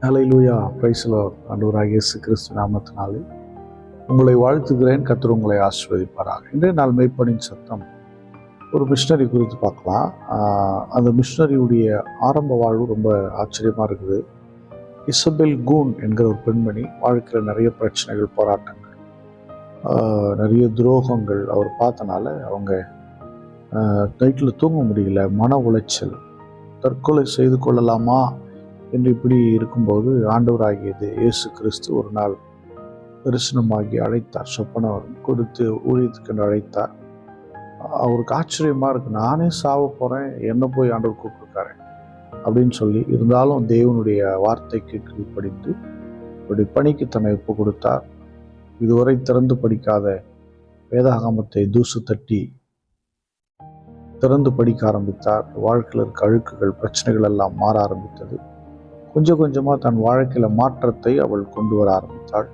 Hallelujah, praise the Lord. ஆண்டவராகிய இயேசு கிறிஸ்து நாமத்தினாலே உங்களை வாழ்த்துகிறேன். கர்த்தர் உங்களை ஆசீர்வதிப்பாராக. இன்றைய நாள் மெய்ப்பனின் சத்தம் ஒரு மிஷனரி குறித்து பார்க்கலாம். அந்த மிஷனரியுடைய ஆரம்ப வாழ்வு ரொம்ப ஆச்சரியமாக இருக்குது. இசபெல் கூன் என்கிற ஒரு பெண்மணி வாழ்க்கையில் நிறைய பிரச்சனைகள், போராட்டங்கள், நிறைய துரோகங்கள் அவர் பார்த்தனால அவங்க நைட்டில் தூங்க முடியல, மன உளைச்சல், தற்கொலை செய்து கொள்ளலாமா என்று இப்படி இருக்கும்போது ஆண்டவராகியது இயேசு கிறிஸ்து ஒரு நாள் தரிசனமாகி அழைத்தார். சொப்பனம் கொடுத்து ஊழியத்துக்கு அழைத்தார். அவருக்கு ஆச்சரியமாக இருக்குது, நானே சாவ போகிறேன், என்ன போய் ஆண்டவர் கூப்பிட்டுருக்காரு அப்படின்னு சொல்லி, இருந்தாலும் தேவனுடைய வார்த்தைக்கு கீழ்ப்படிந்து இப்படி பணிக்கு தன்னை ஒப்பு கொடுத்தார். இதுவரை திறந்து படிக்காத வேதாகமத்தை தூசு தட்டி திறந்து படிக்க ஆரம்பித்தார். வாழ்க்கையில் இருக்க அழுக்குகள், பிரச்சனைகள் எல்லாம் மாற ஆரம்பித்தது. கொஞ்சம் கொஞ்சமாக தன் வாழ்க்கையில் மாற்றத்தை அவள் கொண்டு வர ஆரம்பித்தாள்.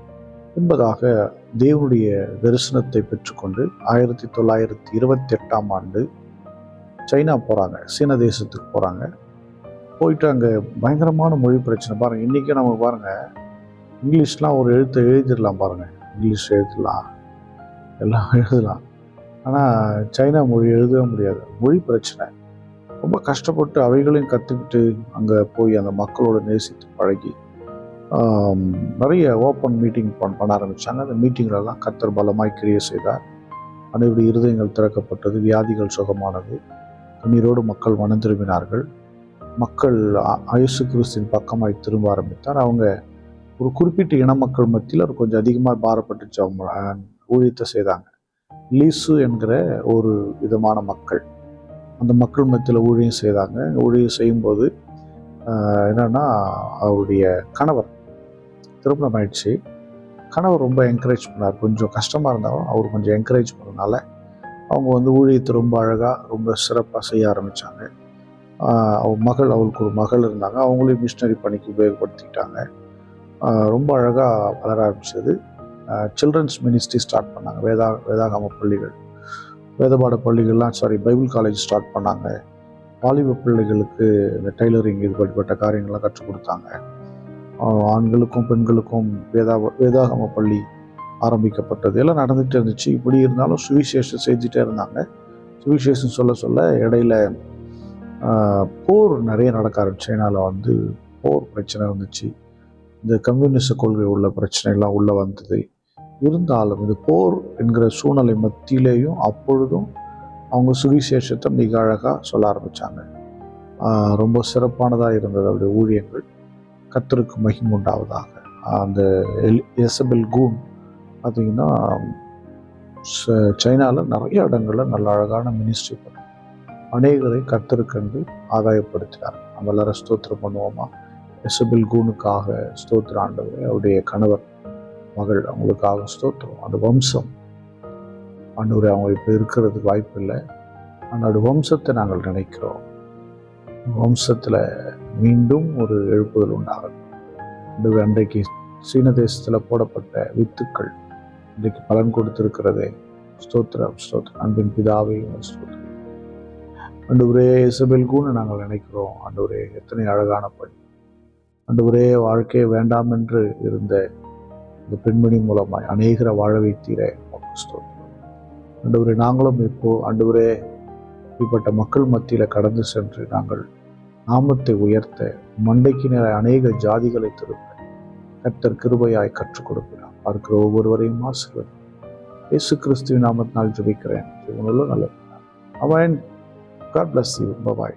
என்பதாக தேவனுடைய தரிசனத்தை பெற்றுக்கொண்டு 1928ஆம் ஆண்டு சைனா போகிறாங்க, சீன தேசத்துக்கு போகிறாங்க. போயிட்டு அங்கே பயங்கரமான மொழி பிரச்சனை. பாருங்கள், இன்றைக்கி நம்ம பாருங்கள், இங்கிலீஷ்லாம் ஒரு எழுத்தை எழுதிடலாம், பாருங்கள், இங்கிலீஷ் எழுதலாம், எல்லாம் எழுதலாம். ஆனால் சைனா மொழி எழுதவே முடியாது. மொழி பிரச்சனை. ரொம்ப கஷ்டப்பட்டு அவைகளையும் கற்றுக்கிட்டு அங்கே போய் அந்த மக்களோட நேசித்து பழகி நிறைய ஓப்பன் மீட்டிங் பண்ண ஆரம்பித்தாங்க. அந்த மீட்டிங்களெல்லாம் கர்த்தர் பலமாய் கிரியை செய்தார். அனைவருடைய இருதயங்கள் திறக்கப்பட்டது, வியாதிகள் சுகமானது, கண்ணீரோடு மக்கள் மனம் திரும்பினார்கள். மக்கள் இயேசு கிறிஸ்துவின் பக்கமாய் திரும்ப ஆரம்பித்தார். அவங்க ஒரு குறிப்பிட்ட இன மக்கள் மத்தியில் கொஞ்சம் அதிகமாக பாரப்பட்டுச்சு. அவங்க ஊழியத்தை செய்தாங்க. லீசு என்கிற ஒரு விதமான மக்கள், அந்த மக்கள் மத்தியில் ஊழியம் செய்தாங்க. ஊழியம் செய்யும்போது என்னென்னா, அவருடைய கணவர் திருமணம் ஆயிடுச்சு. கணவர் ரொம்ப என்கரேஜ் பண்ணார். கொஞ்சம் கஷ்டமாக இருந்தாலும் அவர் கொஞ்சம் என்கரேஜ் பண்ணனால அவங்க ஊழியத்தை ரொம்ப அழகாக, ரொம்ப சிறப்பாக செய்ய ஆரம்பித்தாங்க. அவளுக்கு ஒரு மகள் இருந்தாங்க. அவங்களையும் மிஷினரி பணிக்கு உபயோகப்படுத்திக்கிட்டாங்க. ரொம்ப அழகாக வளர ஆரம்பிச்சது. சில்ட்ரன்ஸ் மினிஸ்ட்ரி ஸ்டார்ட் பண்ணாங்க. வேதாகம பள்ளிகள், வேதபாட பள்ளிகள்லாம், பைபிள் காலேஜ் ஸ்டார்ட் பண்ணாங்க. வாலிப பிள்ளைகளுக்கு இந்த டெய்லரிங், இதுபட்ட காரியங்கள்லாம் கற்றுக் கொடுத்தாங்க. ஆண்களுக்கும் பெண்களுக்கும் வேதாகம பள்ளி ஆரம்பிக்கப்பட்டது. எல்லாம் நடந்துகிட்டே இருந்துச்சு. இப்படி இருந்தாலும் சுவிசேஷம் செஞ்சுட்டே இருந்தாங்க. சுவிசேஷம் சொல்ல சொல்ல இடையில போர் நிறைய நடக்க ஆரம்பிச்சு. சைனாவில் போர் பிரச்சனை இருந்துச்சு. இந்த கம்யூனிஸ்ட் கொள்கை உள்ள பிரச்சனைலாம் உள்ளே வந்தது. இருந்தாலும் இது போர் என்கிற சூழ்நிலை மத்தியிலேயும் அப்பொழுதும் அவங்க சுவிசேஷத்தை மிக அழகாக சொல்ல ஆரம்பித்தாங்க. ரொம்ப சிறப்பானதாக இருந்தது அவருடைய ஊழியங்கள். கர்த்தருக்கு மகிமை உண்டாவதாக. அந்த இசபெல் கூன் பார்த்திங்கன்னா சைனாவில் நிறைய இடங்களில் நல்ல அழகான மினிஸ்ட்ரி பண்ணி அநேகரை கர்த்தருக்கென்று ஆதாயப்படுத்தினார். நம்ம எல்லாரும் ஸ்தோத்திரம் பண்ணுவோமா? இசபெல் கூனுக்காக ஸ்தோத்திர ஆண்டவர், அவருடைய கணவர், மகள், அவங்களுக்காக ஸ்தோத்திரம். அந்த வம்சம் ஆண்டவரே, அவங்க இப்போ இருக்கிறதுக்கு வாய்ப்பு இல்லை. ஆனால் வம்சத்தை நாங்கள் நினைக்கிறோம். வம்சத்தில் மீண்டும் ஒரு எழுப்புதல் உண்டாகும். அன்றைக்கு சீன தேசத்தில் போடப்பட்ட வித்துக்கள் இன்றைக்கு பலன் கொடுத்திருக்கிறதே. ஸ்தோத்திரம், ஸ்தோத்திரம். அன்பின் பிதாவே ஸ்தோத்திரம். ஆண்டவரே, இசபெல் கூனை நாங்கள் நினைக்கிறோம். ஆண்டவரே, எத்தனை அழகான பணி. ஆண்டவரே, வாழ்க்கையை வேண்டாம் என்று இருந்த இந்த பெண்மணி மூலமாய் அநேகரை வாழ வைத்தீரே, ஸ்தோத்திரம். ஆண்டவரே, நாங்களும் இப்போ ஆண்டவரே இப்படிப்பட்ட மக்கள் மத்தியில் கடந்து சென்று நாங்கள் நாமத்தை உயர்த்த, மண்டைக்கு நேர அநேக ஜாதிகளை திருப்ப கர்த்தர் கிருபையாய் கற்றுக் கொடுக்கிறார். பார்க்கிற ஒவ்வொருவரையும் ஆசீர்வதி. இயேசு கிறிஸ்துவின் நாமத்தினால் ஜெபிக்கிறேன். நல்ல அவன். God bless you. Bye-bye.